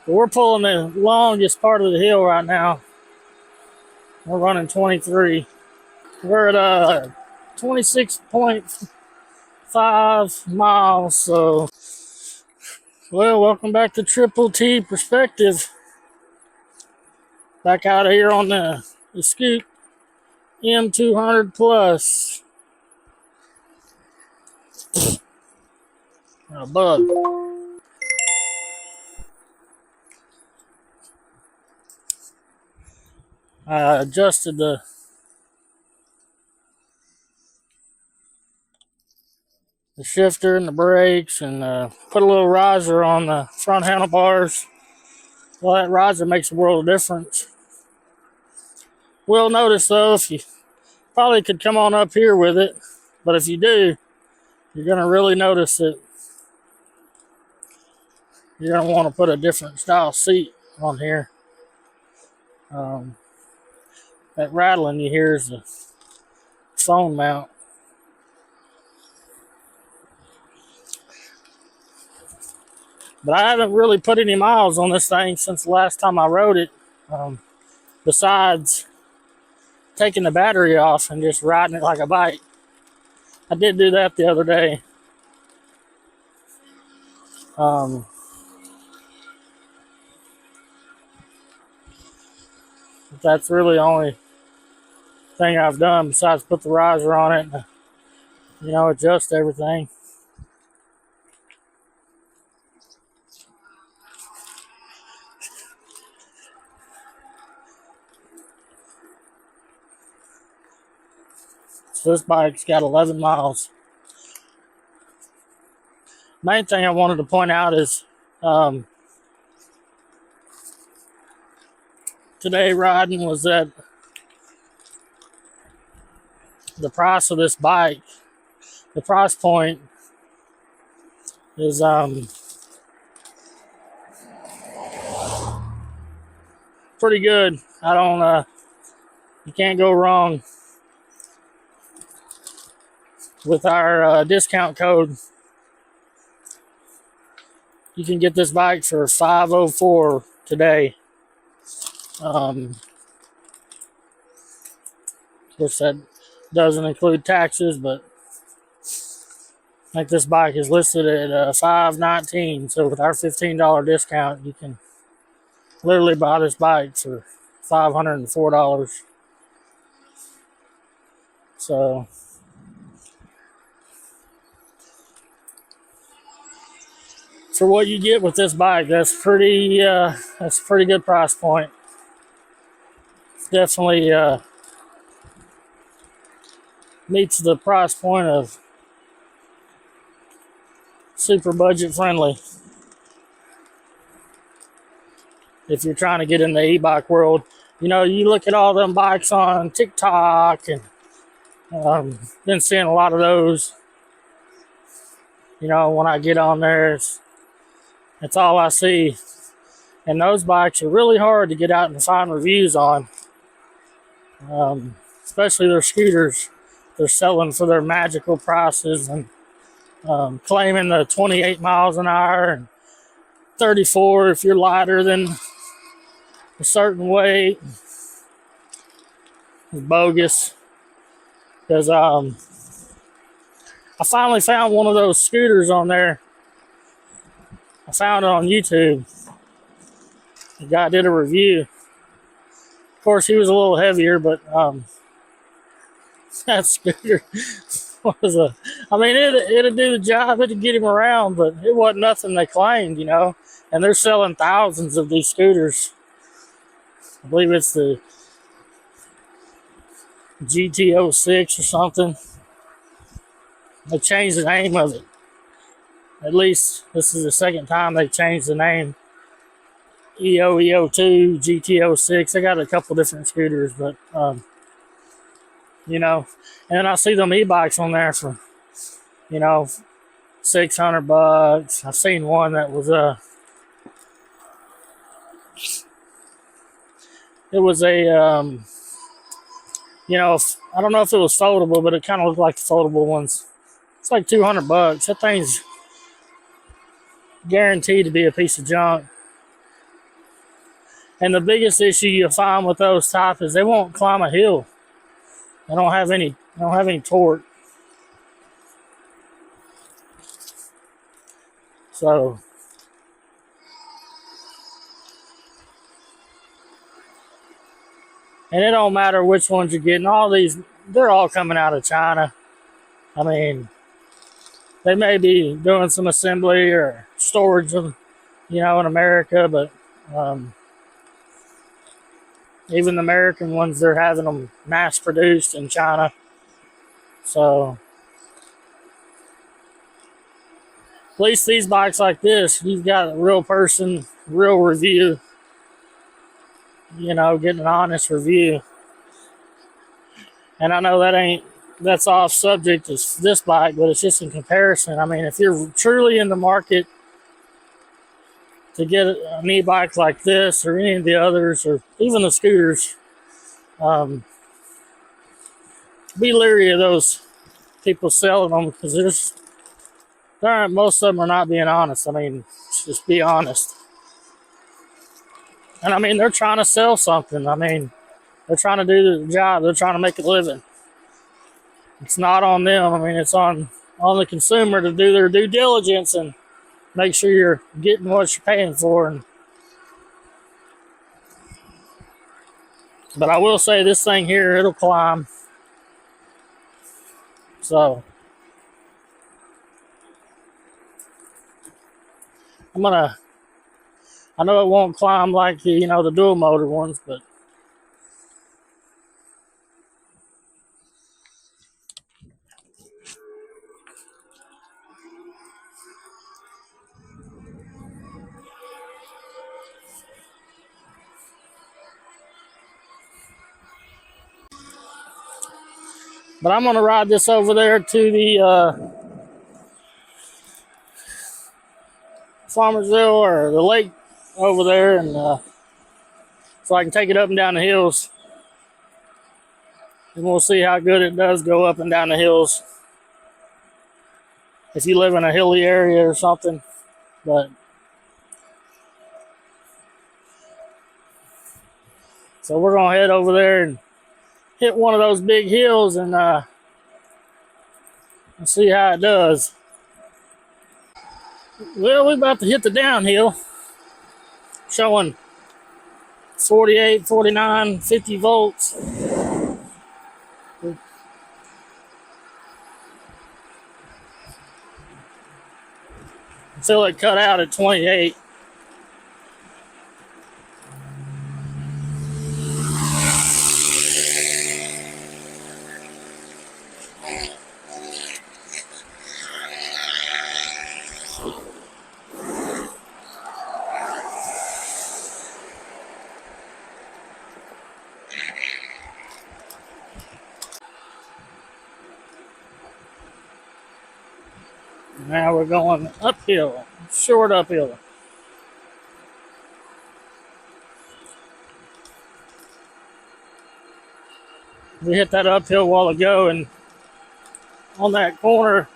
But we're pulling the longest part of the hill right now. We're running 23. We're at 26.5 miles. So, well, welcome back to Triple T Perspective. Back out here on the Eskute M200 Plus. Got a bug. I adjusted the shifter and the brakes and put a little riser on the front handlebars. Well, that riser makes a world of difference. Will notice though, if you probably could come on up here with it, but if you do, you're going to really notice it. You're going to want to put a different style seat on here. That rattling you hear is the phone mount. But I haven't really put any miles on this thing since the last time I rode it. Besides taking the battery off and just riding it like a bike. I did do that the other day. But that's really the only thing I've done besides put the riser on it and, adjust everything. So this bike's got 11 miles. Main thing I wanted to point out is today riding was that the price of this bike, the price point is pretty good. I don't you can't go wrong with our discount code. You can get this bike for $504 today. Of course, that doesn't include taxes, but I think this bike is listed at $519. So with our $15 discount, you can literally buy this bike for $504. So for what you get with this bike, that's a pretty good price point. It's definitely meets the price point of super budget friendly. If you're trying to get in the e-bike world, you look at all them bikes on TikTok and been seeing a lot of those. When I get on there, that's all I see. And those bikes are really hard to get out and find reviews on. Especially their scooters. They're selling for their magical prices and claiming the 28 miles an hour and 34 if you're lighter than a certain weight. It's bogus. Because I finally found one of those scooters on there. I found it on YouTube. The guy did a review. Of course, he was a little heavier, but that scooter was it'd do the job, it'd get him around, but it wasn't nothing they claimed, and they're selling thousands of these scooters. I believe it's the GT06 or something. They changed the name of it. At least this is the second time they changed the name. EO2, GT06. They got a couple different scooters, but and I see them e-bikes on there for $600. I've seen one that was it was a I don't know if it was foldable, but it kind of looked like the foldable ones. It's like $200. That thing's guaranteed to be a piece of junk. And the biggest issue you'll find with those type is they won't climb a hill. They don't have any torque. So and it don't matter which ones you're getting. All these, they're all coming out of China. I mean, they may be doing some assembly or storage of, in America, but even the American ones, they're having them mass produced in China. So at least these bikes like this, you've got a real person, real review, getting an honest review. And I know that's off subject to this bike, but it's just in comparison. I mean, if you're truly in the market to get an e-bike like this or any of the others or even the scooters, be leery of those people selling them, because most of them are not being honest. I mean, just be honest. And I mean, they're trying to sell something. I mean, they're trying to do the job. They're trying to make a living. It's not on them. I mean, it's on the consumer to do their due diligence and make sure you're getting what you're paying for. But I will say this thing here, it'll climb. So I know it won't climb like the dual motor ones, but I'm gonna ride this over there to the Farmerville or the lake over there, and so I can take it up and down the hills, and we'll see how good it does go up and down the hills if you live in a hilly area or something. But so we're gonna head over there and hit one of those big hills and see how it does. Well, we're about to hit the downhill, showing 48, 49, 50 volts. Until it cut out at 28. Now we're going uphill, short uphill. We hit that uphill a while ago, and on that corner,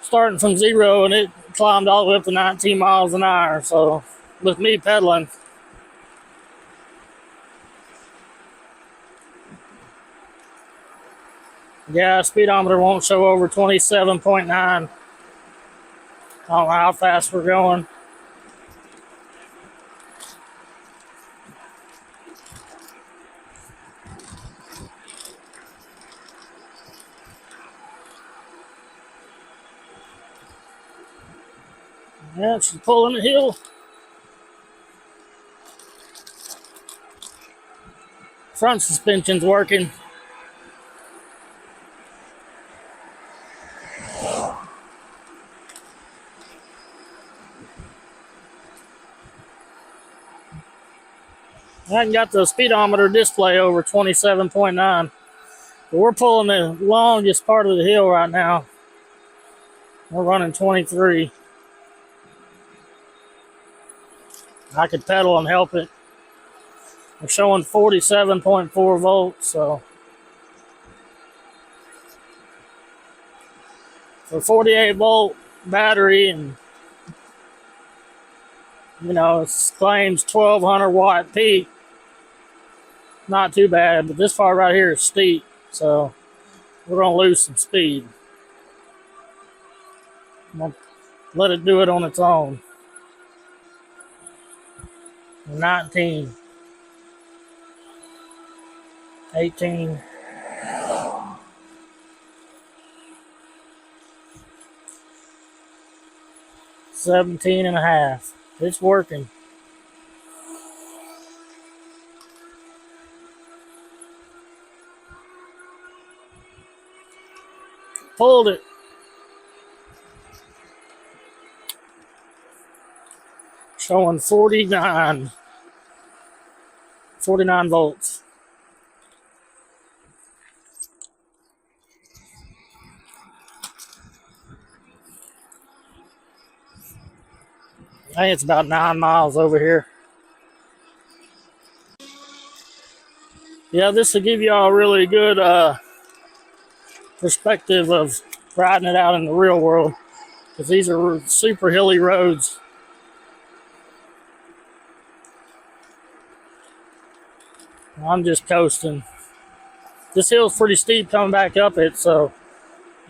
starting from 0, and it climbed all the way up to 19 miles an hour. So with me pedaling, yeah, speedometer won't show over 27.9. I don't know how fast we're going. Yeah, she's pulling the hill. Front suspension's working. I haven't got the speedometer display over 27.9. But we're pulling the longest part of the hill right now. We're running 23. I could pedal and help it. We're showing 47.4 volts, so for 48 volt battery and You know, it claims 1200 watt peak. Not too bad, but this part right here is steep, so we're gonna lose some speed. I'm gonna let it do it on its own. 19, 18, 17 and a half. It's working. Pulled it. Showing 49 volts. I think it's about 9 miles over here. Yeah, this will give you all a really good perspective of riding it out in the real world, because these are super hilly roads. I'm just coasting. This hill's pretty steep coming back up it, so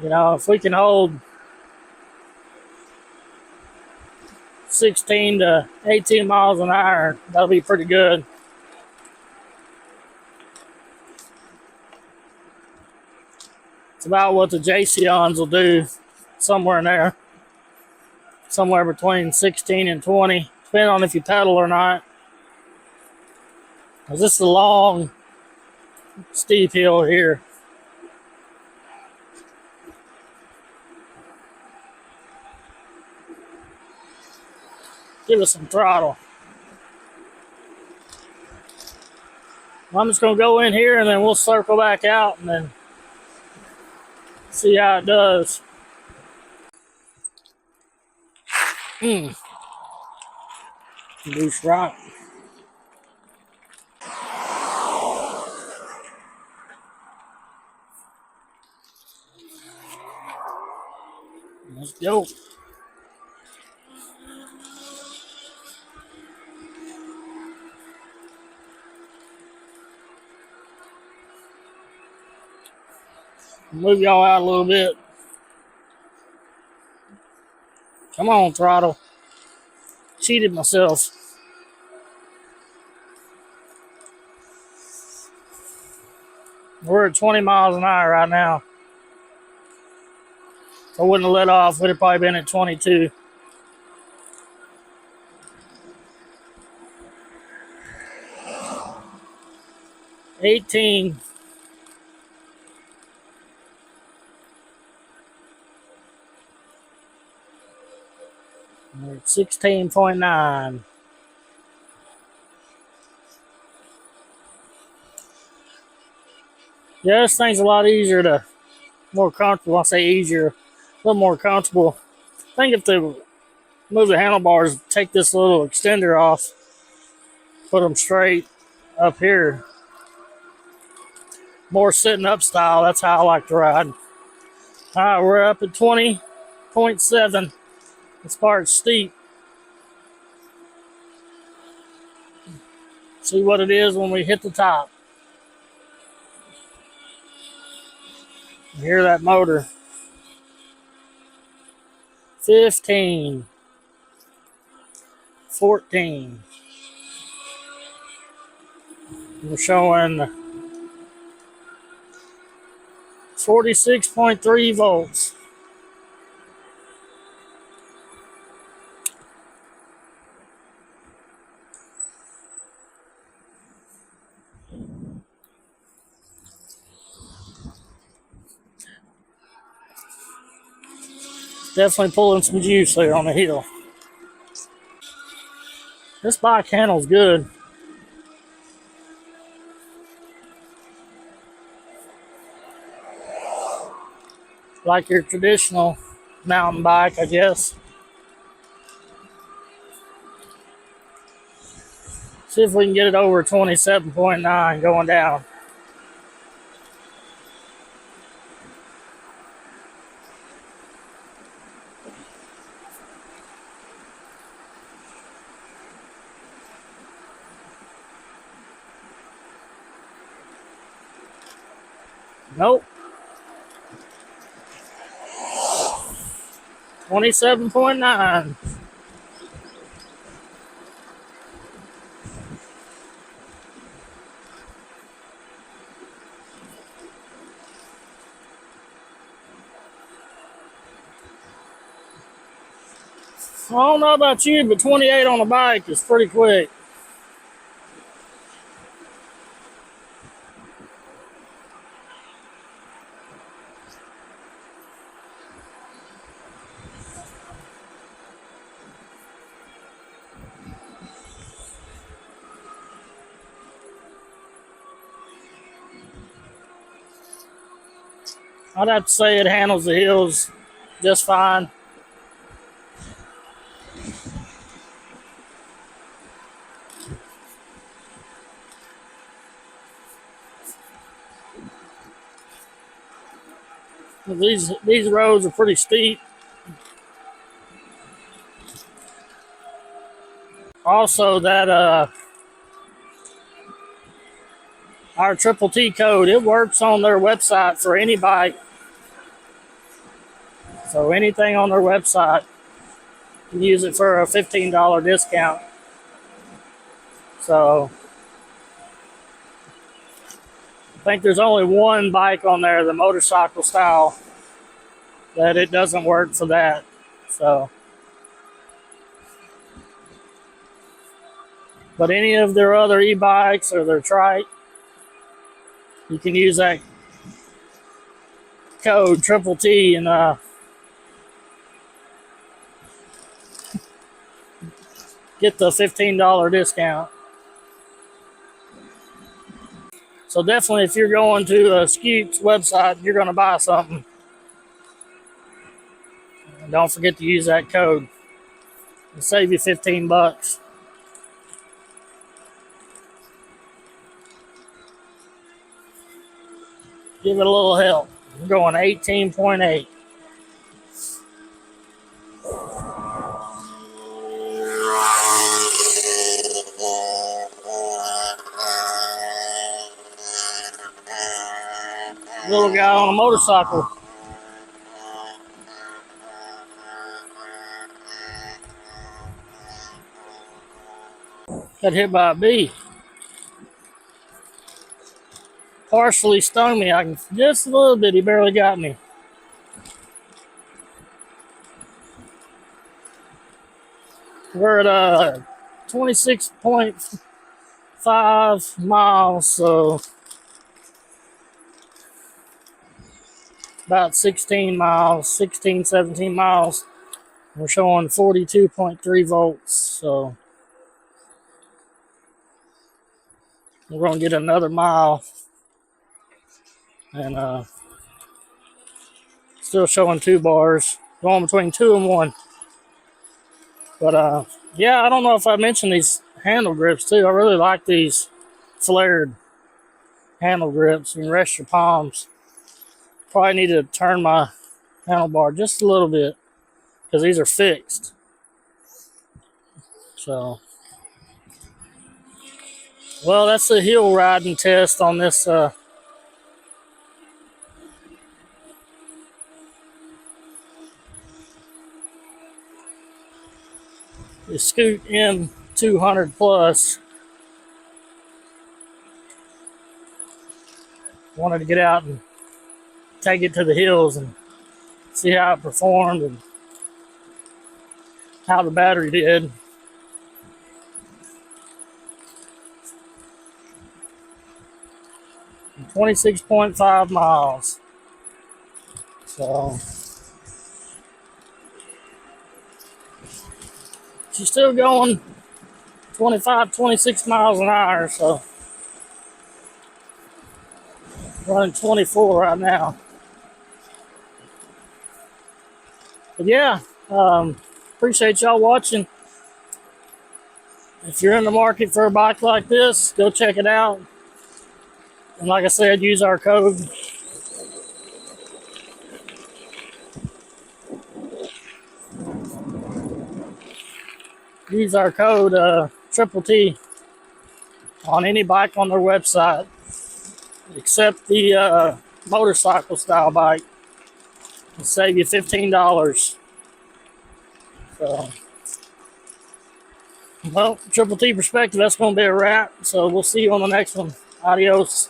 you know, if we can hold 16 to 18 miles an hour, that'll be pretty good. It's about what the Jasions will do, somewhere in there. Somewhere between 16 and 20, depending on if you pedal or not. Because this is a long, steep hill here. Give us some throttle. I'm just going to go in here and then we'll circle back out and then see how it does. Loose rock. Let's go. Move y'all out a little bit. Come on, throttle. Cheated myself. We're at 20 miles an hour right now. If I wouldn't have let off, we'd have probably been at 22. $18. We're at 16.9. Yeah, this thing's a lot easier to, more comfortable. I say easier, a little more comfortable. I think if they move the handlebars, take this little extender off, put them straight up here. More sitting up style, that's how I like to ride. All right, we're up at 20.7. This part's steep. See what it is when we hit the top. You hear that motor. 15. 14. We're showing 46.3 volts. Definitely pulling some juice there on the hill. This bike handles good. Like your traditional mountain bike, I guess. See if we can get it over 27.9 going down. Nope. 27.9. I don't know about you, but 28 on a bike is pretty quick. I'd have to say it handles the hills just fine. These roads are pretty steep. Also, that our Triple T code, it works on their website for any bike. So anything on their website, you can use it for a $15 discount. So I think there's only one bike on there, the motorcycle style, that it doesn't work for that. So, but any of their other e-bikes or their trike, you can use that code Triple T and get the $15 discount. So definitely, if you're going to Eskute's website, you're going to buy something, and don't forget to use that code. It'll save you $15. Give it a little help. We're going 18.8. Little guy on a motorcycle. Got hit by a bee. Partially stung me. Just a little bit. He barely got me. We're at 26.5 miles, so about 16 miles, 16, 17 miles. We're showing 42.3 volts, so we're going to get another mile, and still showing 2 bars, going between 2 and 1. But yeah, I don't know if I mentioned these handle grips too. I really like these flared handle grips. You can rest your palms. Probably need to turn my handlebar just a little bit because these are fixed. So, well, that's the hill riding test on this Eskute M200 Plus. Wanted to get out and take it to the hills and see how it performed and how the battery did. And 26.5 miles. So she's still going 25, 26 miles an hour, so running 24 right now. But yeah, appreciate y'all watching. If you're in the market for a bike like this, go check it out. And like I said, use our code. Use our code Triple T on any bike on their website, except the motorcycle style bike. It'll save you $15. So, well, Triple T Perspective, that's going to be a wrap. So we'll see you on the next one. Adios.